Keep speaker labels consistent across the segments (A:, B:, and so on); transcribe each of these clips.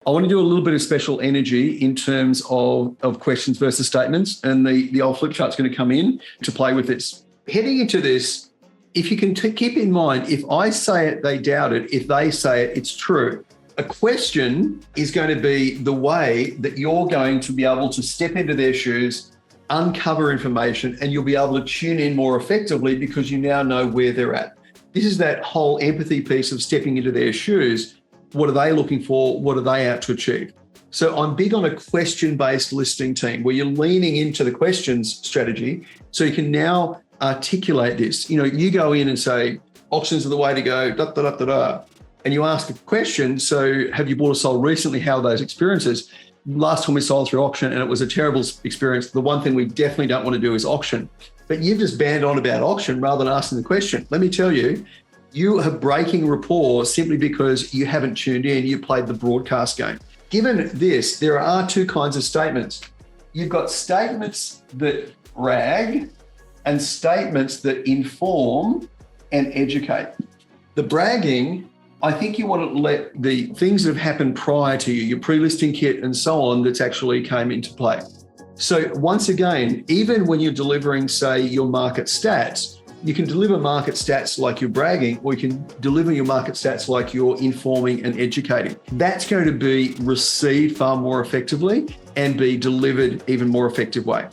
A: I want to do a little bit of special energy in terms of questions versus statements, and the old flip chart's going to come in to play with this. Heading into this, if you can keep in mind, if I say it, they doubt it. If they say it, it's true. A question is going to be the way that you're going to be able to step into their shoes, uncover information, and you'll be able to tune in more effectively because you now know where they're at. This is that whole empathy piece of stepping into their shoes. What are they looking for? What are they out to achieve? So I'm big on a question-based listening team where you're leaning into the questions strategy so you can now articulate this. You go in and say, auctions are the way to go, da, da, da, da, da. And you ask a question, so have you bought or sold recently? How are those experiences? Last time we sold through auction and it was a terrible experience. The one thing we definitely don't want to do is auction. But you've just banned on about auction rather than asking the question. Let me tell you, you are breaking rapport simply because you haven't tuned in. You played the broadcast game. Given this, there are two kinds of statements. You've got statements that brag and statements that inform and educate. The bragging, I think you want to let the things that have happened prior to you, your pre-listing kit and so on, that's actually came into play. So once again, even when you're delivering, say, your market stats, you can deliver market stats like you're bragging, or you can deliver your market stats like you're informing and educating. That's going to be received far more effectively and be delivered even more effective way.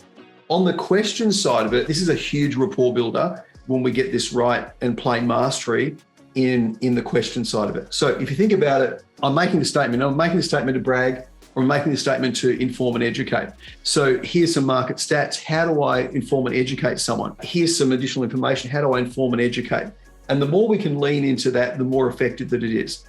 A: On the question side of it, this is a huge rapport builder when we get this right and play mastery in the question side of it. So if you think about it, I'm making the statement to brag, or I'm making the statement to inform and educate. So here's some market stats. How do I inform and educate someone? Here's some additional information. How do I inform and educate? And the more we can lean into that, the more effective that it is.